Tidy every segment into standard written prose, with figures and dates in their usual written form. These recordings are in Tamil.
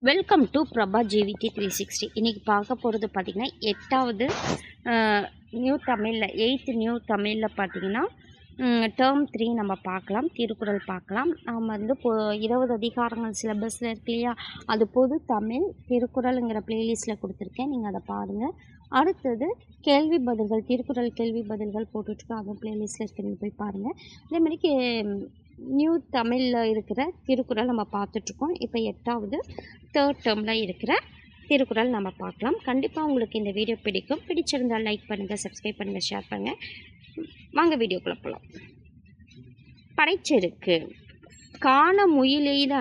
Welcome to Prabha ஜிவிடி 360. இன்றைக்கி பார்க்க போகிறது பார்த்திங்கன்னா 8வது நியூ தமிழில் 8th நியூ தமிழில் பார்த்திங்கன்னா டேர்ம் 3 நம்ம பார்க்கலாம். திருக்குறள் பார்க்கலாம். நம்ம வந்து 20 அதிகாரங்கள் சிலபஸில் இருக்கு இல்லையா, அது பொது தமிழ் திருக்குறளுங்கிற ப்ளேலிஸ்ட்டில் கொடுத்துருக்கேன், நீங்கள் அதை பாருங்கள். அடுத்தது கேள்வி பதில்கள், திருக்குறள் கேள்வி பதில்கள் போட்டுட்ருக்கோம், அது ப்ளேலிஸ்ட்டில் இருக்கு, நீங்கள் போய் பாருங்கள். அதேமாதிரி நியூ தமிழில் இருக்கிற திருக்குறள் நம்ம பார்த்துட்ருக்கோம். இப்போ 8வது தேர்ட் டேர்மில் இருக்கிற திருக்குறள் நம்ம பார்க்கலாம். கண்டிப்பாக உங்களுக்கு இந்த வீடியோ பிடிக்கும். பிடிச்சிருந்தால் லைக் பண்ணுங்கள், சப்ஸ்கிரைப் பண்ணுங்கள், ஷேர் பண்ணுங்கள். வாங்க வீடியோக்குள்ளே போகலாம். படைச்செருக்கு. காண முயலெய்த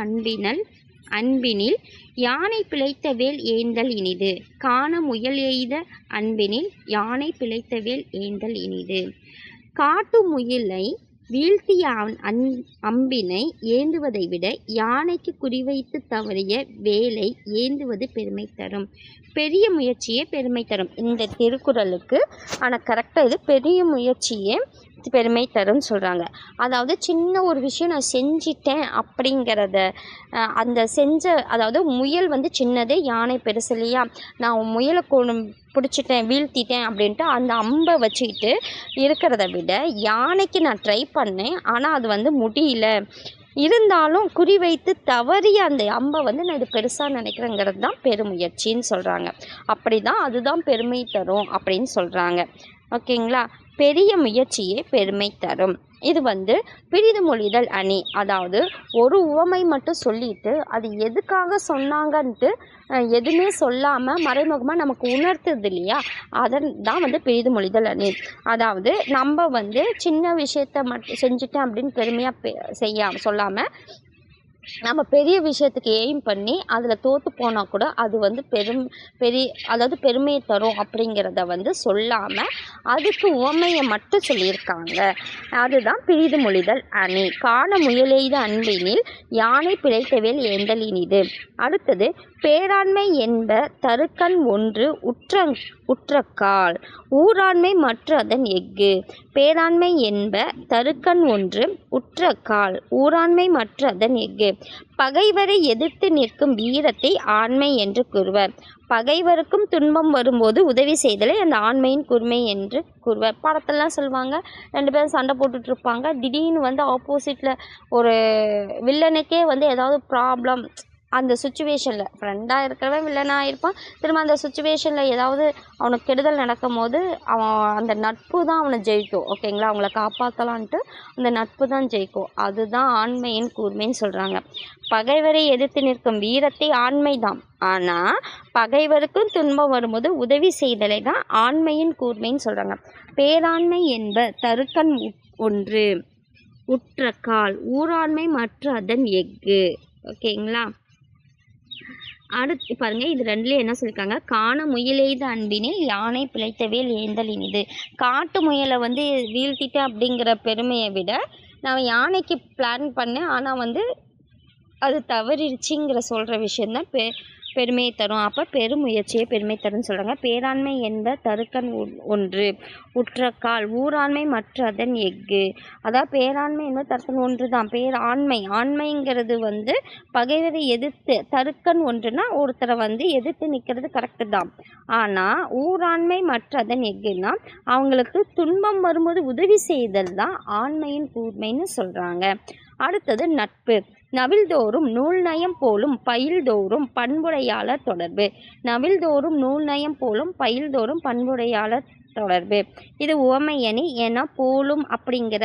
அன்பினில் யானை பிழைத்த வேல் ஏந்தல் இனிது. காண முயல் எய்த அன்பினில் யானை பிழைத்த வேல் ஏந்தல் இனிது. காட்டு முயலை வீழ்த்திய அம்பினை ஏந்துவதை விட யானைக்கு குறிவைத்து தவறிய வேலை ஏந்துவது பெருமை தரும். பெரிய முயற்சியே பெருமை தரும். இந்த திருக்குறளுக்கு ஆனால் கரெக்டாக இது பெரிய முயற்சியே பெருமை தரும்னு சொல்கிறாங்க. அதாவது சின்ன ஒரு விஷயம் நான் செஞ்சிட்டேன் அப்படிங்கிறத அதாவது முயல் வந்து சின்னது, யானை பெருசு இல்லையா. நான் முயலை பிடிச்சிட்டேன், வீழ்த்திட்டேன் அப்படின்ட்டு அந்த அம்பை வச்சுக்கிட்டு இருக்கிறத விட யானைக்கு நான் ட்ரை பண்ணேன், ஆனால் அது வந்து முடியல, இருந்தாலும் குறிவைத்து தவறிய அந்த அம்பை வந்து நான் இது பெருசாக நினைக்கிறேங்கிறது தான் பெருமுயற்சின்னு சொல்கிறாங்க. அப்படி தான் அதுதான் பெருமை தரும் அப்படின்னு சொல்கிறாங்க. ஓகேங்களா. பெரிய முயற்சியே பெருமை தரும். இது வந்து பிரிதுமொழிதல் அணி. அதாவது ஒரு உவமை மட்டும் சொல்லிட்டு அது எதுக்காக சொன்னாங்கன்ட்டு எதுவுமே சொல்லாமல் மறைமுகமாக நமக்கு உணர்த்துது இல்லையா, அதன் தான் வந்து பிரிதுமொழிதல் அணி. அதாவது நம்ம வந்து சின்ன விஷயத்த மட்டும் செஞ்சுட்டேன் அப்படின்னு பெருமையாக சொல்லாமல் நம்ம பெரிய விஷயத்துக்கு எய்ம் பண்ணி அதில் தோற்று போனால் கூட அது வந்து அதாவது பெருமையை தரும் அப்படிங்கிறத வந்து சொல்லாமல் அதுக்கு உவமையை மட்டும் சொல்லியிருக்காங்க. அதுதான் பிரிதுமொழிதல் அணி. காண முயலெய்த அன்பினில் யானை பிழைத்த வேல் ஏந்தல் இனிது. அடுத்தது பேராண்மை என்ப தருக்கண் ஒன்று உற்றக்கால் ஊராண்மை மற்ற அதன் எஃகு. பேராண்மை என்ப தருக்கண் ஒன்று உற்றக்கால் ஊராண்மை மற்ற அதன் எஃகு. பகைவரை எதிர்த்து நிற்கும் வீரத்தை ஆண்மை என்று கூறுவர். பகைவருக்கும் துன்பம் வரும்போது உதவி செய்தலை அந்த ஆண்மையின் கூர்மை என்று கூறுவர். படத்தெல்லாம் சொல்லுவாங்க, 2 பேரும் சண்டை போட்டுட்ருப்பாங்க, திடீர்னு வந்து ஆப்போசிட்டில் ஒரு வில்லனுக்கே வந்து ஏதாவது ப்ராப்ளம், அந்த சுச்சுவேஷனில் ஃப்ரெண்டாக இருக்கிறவன் வில்லனாக இருப்பான், திரும்ப அந்த சுச்சுவேஷனில் ஏதாவது அவனுக்கு கெடுதல் நடக்கும் போது அந்த நட்பு தான் அவனை ஜெயிக்கும். ஓகேங்களா. அவங்கள காப்பாற்றலான்ட்டு அந்த நட்பு தான் ஜெயிக்கும். அதுதான் ஆண்மையின் கூர்மைன்னு சொல்கிறாங்க. பகைவரை எதிர்த்து நிற்கும் வீரத்தை ஆண்மை தான், ஆனால் பகைவருக்கும் துன்பம் வரும்போது உதவி செய்தலை தான் ஆண்மையின் கூர்மைன்னு சொல்கிறாங்க. பேராண்மை என்ப தருக்கண் ஒன்று உற்றக்கால் ஊராண்மை மற்ற அதன் எஃகு. ஓகேங்களா. அடுத்து பாருங்கள், இது 2லேயே என்ன சொல்லியிருக்காங்க, காண முயலெய்த அன்பினில் யானை பிழைத்த வேல் ஏந்தல் இனிது. காட்டு முயலை வந்து வீழ்த்திட்டேன் அப்படிங்கிற பெருமையை விட நான் யானைக்கு பிளான் பண்ணேன், ஆனால் வந்து அது தவறிடுச்சிங்கிற சொல்கிற விஷயந்தான் பெருமையை தரும். அப்போ பெருமுயற்சியை பெருமை தரும்னு சொல்கிறாங்க. பேராண்மை என்ப தருக்கண் ஒன்று உற்றக்கால் ஊராண்மை மற்ற அதன் எஃகு. அதாவது பேராண்மை என்பது தருக்கண் ஒன்று தான். ஆண்மைங்கிறது வந்து பகைவரை எதிர்த்து, தருக்கண் ஒன்றுனா ஒருத்தரை வந்து எதிர்த்து நிற்கிறது கரெக்டு தான், ஆனால் ஊராண்மை மற்ற அதன் எஃகுன்னா அவங்களுக்கு துன்பம் வரும்போது உதவி செய்தல் தான் ஆண்மையின் கூர்மைன்னு சொல்கிறாங்க. அடுத்தது நட்பு. நவில்தோறும் நூல் நயம் போலும் பயில்தோறும் பண்புடையாளர் தொடர்பு. நவில்தோறும் நூல் நயம் போலும் பயில்தோறும் பண்புடையாளர் தொடர்பு. இது உவமையணி. ஏன்னா போலும் அப்படிங்கிற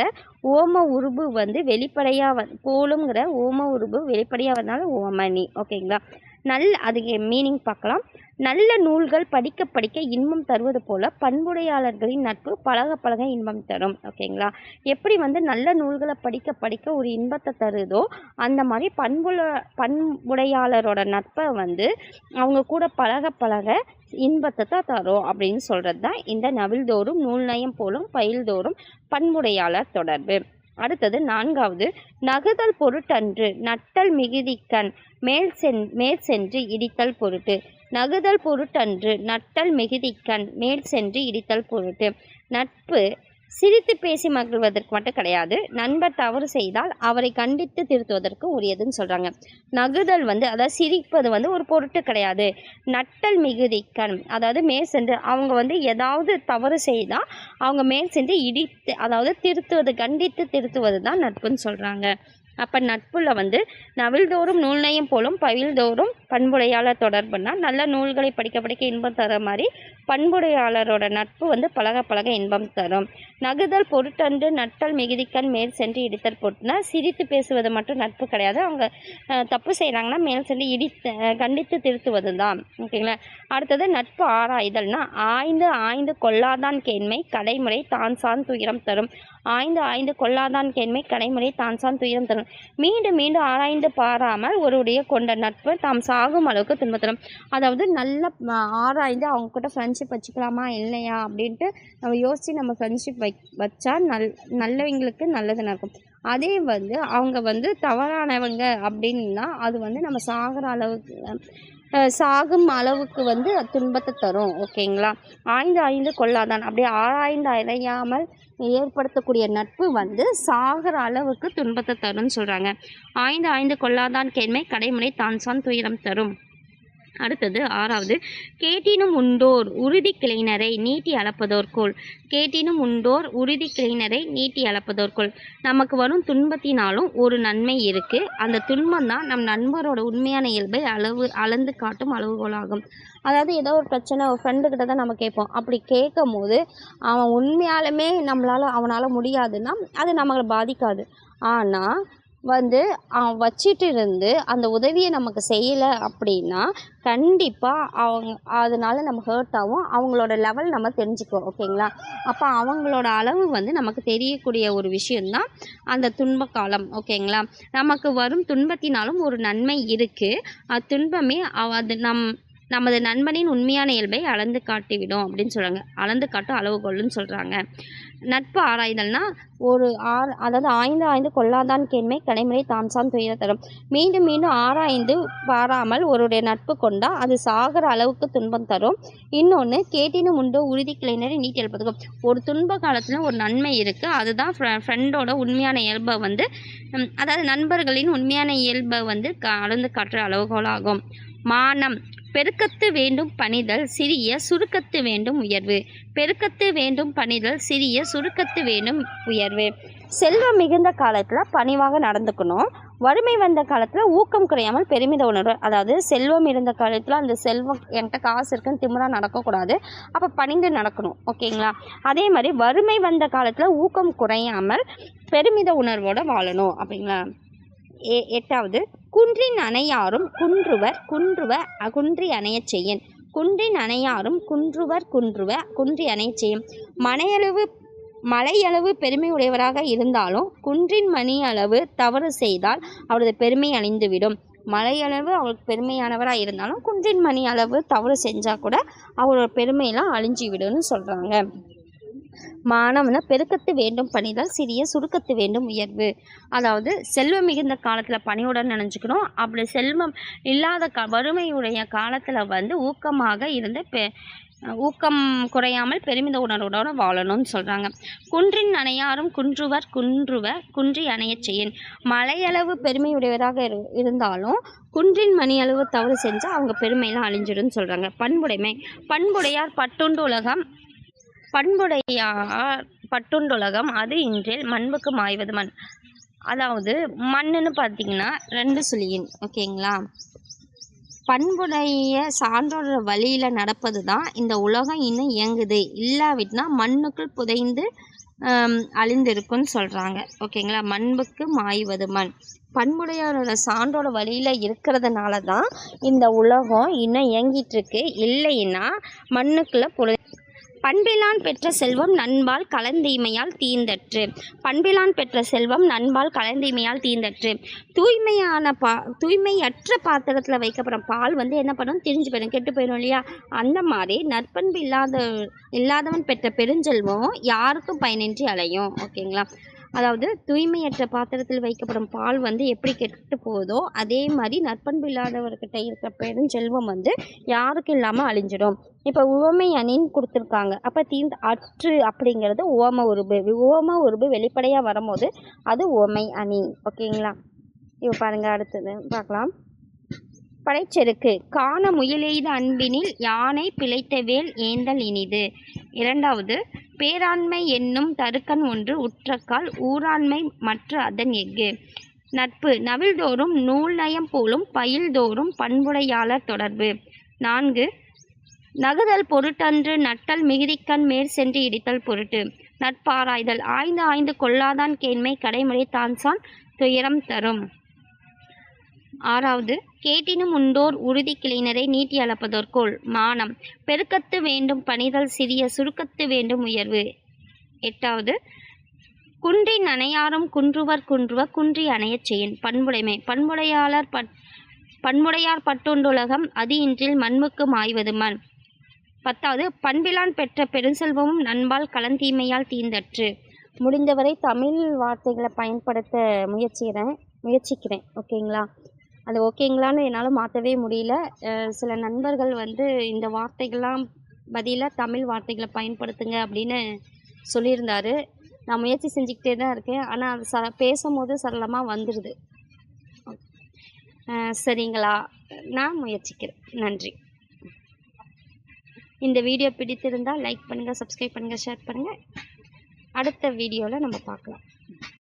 ஓம உருபு வந்து போலுங்கிற ஓம உருபு வெளிப்படையாக வரனால ஓமணி. ஓகேங்களா. அதுக்கு மீனிங் பார்க்கலாம். நல்ல நூல்கள் படிக்க படிக்க இன்பம் தருவது போல பண்புடையாளர்களின் நட்பு பழக பழக இன்பம் தரும். ஓகேங்களா. எப்படி வந்து நல்ல நூல்களை படிக்க படிக்க ஒரு இன்பத்தை தருதோ அந்த மாதிரி பண்புடையாளரோட நட்பை வந்து அவங்க கூட பழக பழக இன்பத்தை தான் தரும் அப்படின்னு சொல்கிறது தான் இந்த நவில்தோறும் நூல் நயம் போலும் பயில்தோறும் பண்புடையாளர் தொடர்பு. அடுத்தது 4வது நகுதல் பொருட்டன்று நட்டல் மிகுதிக்கண் மேல் சென்று இடித்தல் பொருட்டு. நகுதல் பொருட்டன்று நட்டல் மிகுதிக்கண் மேல் சென்று இடித்தல் பொருட்டு. நட்பு சிரித்து பேசி மகிழ்வதற்கு மட்டும் கிடையாது, நண்பர் தவறு செய்தால் அவரை கண்டித்து திருத்துவதற்கு உரியதுன்னு சொல்கிறாங்க. நகுதல் அதாவது சிரிப்பது ஒரு பொருட்டு கிடையாது. நட்டல் மிகுதிக்கண், அதாவது மேல் சென்று அவங்க ஏதாவது தவறு செய்தால் அவங்க மேல் சென்று இடித்து, அதாவது திருத்துவது, கண்டித்து திருத்துவது தான் நட்புன்னு சொல்கிறாங்க. அப்போ நட்புல நவில்தோறும் நூல் நயம் போலும் பவில்தோறும் பண்புடையாளர் தொடர்புனா, நல்ல நூல்களை படிக்க படிக்க இன்பம் தர மாதிரி பண்புடையாளரோட நட்பு பழக பழக இன்பம் தரும். நகுதல் பொருட்டன்று நட்டல் மிகுதிக்கண் மேல் சென்று இடித்தல் பொருட்னா, சிரித்து பேசுவது மட்டும் நட்பு கிடையாது. அவங்க தப்பு செய்கிறாங்கன்னா மேல் சென்று கண்டித்து திருத்துவது தான். ஓகேங்களா. அடுத்தது நட்பு ஆராய்தல்னா, ஆய்ந்து ஆய்ந்து கொள்ளாதான் கேண்மை கடைமுறை தான் சார்ந்து துயரம் தரும். ஆய்ந்து ஆய்ந்து கொள்ளாதான் கேண்மை கடைமுறை தான் சார்ந்து துயரம் தரும். மீண்டும் மீண்டும் ஆராய்ந்து பாராமல் ஒருடைய கொண்ட நட்பு தாம் சாகும் அளவுக்கு துன்பம் தரும். அதாவது நல்ல ஆராய்ந்து அவங்க கிட்ட ஃப்ரெண்ட்ஷிப் வச்சுக்கலாமா இல்லையா அப்படின்ட்டு நம்ம யோசித்து நம்ம ஃப்ரெண்ட்ஷிப் வச்சா நல்லவங்களுக்கு நல்லது நடக்கும். அதே அவங்க தவறானவங்க அப்படின்னா அது நம்ம சாகும் அளவுக்கு துன்பத்தை தரும். ஓகேங்களா. ஆய்ந்து ஆய்ந்து கொள்ளாதான், அப்படியே ஆராய்ந்து அறியாமல் ஏற்படுத்தக்கூடிய நட்பு சாகிற அளவுக்கு துன்பத்தை தரும்னு சொல்கிறாங்க. ஆய்ந்து ஆய்ந்து கொள்ளாதான் கேண்மை கடைமுறை தான் சார்ந்து துயரம் தரும். அடுத்தது 6வது, கேட்டினும் உண்டோர் உறுதி கிளைஞரை நீட்டி அளப்பதோர்கோள். கேட்டினும் உண்டோர் உறுதி கிளைஞரை நீட்டி அளப்பதோர்கோள். நமக்கு வரும் துன்பத்தினாலும் ஒரு நன்மை இருக்குது. அந்த துன்பம் தான் நம் நண்பரோட உண்மையான இயல்பை அளந்து காட்டும் அளவுகோலாகும். அதாவது ஏதோ ஒரு பிரச்சனை ஒரு ஃப்ரெண்டுக்கிட்ட தான் நம்ம கேட்போம். அப்படி கேட்கும் போது அவன் உண்மையாலுமே அவனால் முடியாதுன்னா அது நம்மளை பாதிக்காது. ஆனால் அவன் வச்சிட்டு இருந்து அந்த உதவியை நமக்கு செய்யலை அப்படின்னா கண்டிப்பாக அதனால நம்ம ஹர்ட் ஆகும். அவங்களோட லெவல் நம்ம தெரிஞ்சுக்குவோம். ஓகேங்களா. அப்போ அவங்களோட அளவு நமக்கு தெரியக்கூடிய ஒரு விஷயந்தான் அந்த துன்ப காலம். ஓகேங்களா. நமக்கு வரும் துன்பத்தினாலும் ஒரு நன்மை இருக்குது. அது துன்பமே அது நமது நண்பனின் உண்மையான இயல்பை அளந்து காட்டிவிடும் அப்படின்னு சொல்கிறாங்க. அளந்து காட்டும் அளவுகோல்னு சொல்கிறாங்க. நட்பு ஆராய்தல்னா அதாவது ஆய்ந்து ஆய்ந்து கொள்ளாதான் கேண்மை கடைமுறை தாம் சார்ந்து துயரம் தரும். மீண்டும் மீண்டும் ஆராய்ந்து பாராமல் ஒருடைய நட்பு கொண்டால் அது சாகிற அளவுக்கு துன்பம் தரும். இன்னொன்று, கேட்டினும் உண்டோ உறுதி கிளைஞரை நீட்டி எழுப்பதுக்கும். ஒரு துன்ப காலத்தில் ஒரு நன்மை இருக்குது. அதுதான் ஃப்ரெண்டோட உண்மையான இயல்பை அதாவது நண்பர்களின் உண்மையான இயல்பை அளந்து காட்டுற அளவுகோலாகும். மானம் பெருக்கத்து வேண்டும் பணிதல் சிறிய சுருக்கத்து வேண்டும் உயர்வு. பெருக்கத்து வேண்டும் பணிதல் சிறிய சுருக்கத்து வேண்டும் உயர்வு. செல்வம் மிகுந்த காலத்தில் பணிவாக நடந்துக்கணும். வறுமை வந்த காலத்தில் ஊக்கம் குறையாமல் பெருமித உணர்வு. அதாவது செல்வம் இருந்த காலத்தில் அந்த செல்வம் என்கிட்ட காசு இருக்குன்னு திமிராக நடக்கக்கூடாது. அப்போ பணிந்து நடக்கணும். ஓகேங்களா. அதே மாதிரி வறுமை வந்த காலத்தில் ஊக்கம் குறையாமல் பெருமித உணர்வோடு வாழணும். அப்படிங்களா. 8வது, குன்றின் அணையாரும் குன்றி அணையச் செய்யின். குன்றின் அணையாரும் குன்றி அணையச் செய்யும். மலையளவு பெருமை உடையவராக இருந்தாலும் குன்றின் மணி அளவு தவறு செய்தால் அவரது பெருமை அழிந்துவிடும். மலையளவு அவருக்கு பெருமையானவராக இருந்தாலும் குன்றின் மணி அளவு தவறு செஞ்சால் கூட அவரோட பெருமையெல்லாம் அழிஞ்சு விடும்னு சொல்கிறாங்க. மானம்னா பெருக்கத்து வேண்டும் பணிதல் சிறிய சுருக்கத்து வேண்டும் உயர்வு. அதாவது செல்வம் மிகுந்த காலத்தில் பணியுடன் நினைஞ்சுக்கணும். அப்படி செல்வம் இல்லாத வறுமையுடைய காலத்தில் ஊக்கமாக இருந்து ஊக்கம் குறையாமல் பெருமித உணர்வுடன் வாழணும்னு சொல்கிறாங்க. குன்றின் அணையாரும் குன்றி அணையச் செய்யின். மலையளவு பெருமையுடையவராக இருந்தாலும் குன்றின் மணி அளவு தவறு செஞ்சால் அவங்க பெருமையெல்லாம் அழிஞ்சிடும்னு சொல்கிறாங்க. பண்புடையார் பட்டுண்டுலகம் அது இன்றில் மண்புக்கு மாய்வது மண். அதாவது மண்ணுன்னு பார்த்தீங்கன்னா 2 சுழியின். ஓகேங்களா. பண்புடைய சான்றோட வழியில் நடப்பது தான் இந்த உலகம் இன்னும் இயங்குது. இல்லாவிட்னா மண்ணுக்குள் புதைந்து அழிந்திருக்குன்னு சொல்கிறாங்க. ஓகேங்களா. மண்புக்கு மாய்வது மண். பண்புடையோட சான்றோட வழியில் இருக்கிறதுனால தான் இந்த உலகம் இன்னும் இயங்கிட்டுருக்கு. இல்லைன்னா மண்ணுக்குள்ளே பண்பிலான் பெற்ற செல்வம் நண்பால் கலந்தீமையால் தீர்ந்தற்று. பண்பிலான் பெற்ற செல்வம் நண்பால் கலந்தீமையால் தீர்ந்தற்று. தூய்மையற்ற பாத்திரத்தில் வைக்கப்படுற பால் என்ன பண்ணும், திரிஞ்சு போயிடும், கெட்டு போயிடும் இல்லையா. அந்த மாதிரி நற்பண்பு இல்லாதவன் பெற்ற பெருஞ்செல்வம் யாருக்கும் பயனின்றி அலையும். ஓகேங்களா. அதாவது தூய்மையற்ற பாத்திரத்தில் வைக்கப்படும் பால் வந்து எப்படி கெட்டு போகுதோ அதே மாதிரி நற்பண்பு இல்லாதவர்கிட்ட இருக்கிற பெருஞ்செல்வம் வந்து யாருக்கும் இல்லாமல் அழிஞ்சிடும். இப்போ உவமை அணின்னு கொடுத்துருக்காங்க. அப்போ அற்று அப்படிங்கிறது உவம உருபு. உவம உருபு வெளிப்படையாக வரும்போது அது உவமை அணி. ஓகேங்களா? இப்போ பாருங்கள், அடுத்தது பார்க்கலாம். படைச்செருக்கு. காண முயலெய்த அன்பினில் யானை பிழைத்த வேல் ஏந்தல் இனிது. இரண்டாவது, பேராண்மை என்னும் தருக்கன் ஒன்று உற்றக்கால் ஊராண்மை மற்ற அதன் எஃகு. நட்பு. நவில்தோறும் நூல் நயம் போலும் பயில்தோறும் பண்புடையாளர் தொடர்பு. 4. நகுதல் பொருட்டன்று நட்டல் மிகுதிக்கண் மேற் சென்று இடித்தல் பொருட்டு. நட்பாராய்தல். ஆய்ந்து ஆய்ந்து கொள்ளாதான் கேண்மை கடைமுறை தான்சான் துயரம் தரும். 6. கேட்டினும் உண்டோர் உறுதி கிளைஞரை நீட்டி அளப்பதற்கோள். மானம். பெருக்கத்து வேண்டும் பணிதல் சிறிய சுருக்கத்து வேண்டும் உயர்வு. 8. குன்றின் அணையாரும் குன்றுவர் குன்றி அணையச் செய்யின். பண்புடைமை. பண்புடையார் பட்டுண்டுலகம் அது இன்றில் மண்முக்கு மாய்வது மண். 10. பண்பிலான் பெற்ற பெருஞ்செல்வமும் நண்பால் கலந்தீமையால் தீந்தற்று. முடிந்தவரை தமிழ் வார்த்தைகளை பயன்படுத்த முயற்சிக்கிறேன். ஓகேங்களா? அது ஓகேங்களான்னு என்னால் மாற்றவே முடியல. சில நண்பர்கள் வந்து இந்த வார்த்தைகள்லாம் பதிலாக தமிழ் வார்த்தைகளை பயன்படுத்துங்க அப்படின்னு சொல்லியிருந்தாரு. நான் முயற்சி செஞ்சுக்கிட்டே தான் இருக்கேன். ஆனால் அது பேசும்போது சரளமாக வந்துடுது. சரிங்களா? நான் முயற்சிக்கிறேன். நன்றி. இந்த வீடியோ பிடித்திருந்தால் லைக் பண்ணுங்கள், சப்ஸ்கிரைப் பண்ணுங்கள், ஷேர் பண்ணுங்கள். அடுத்த வீடியோவில் நம்ம பார்க்கலாம்.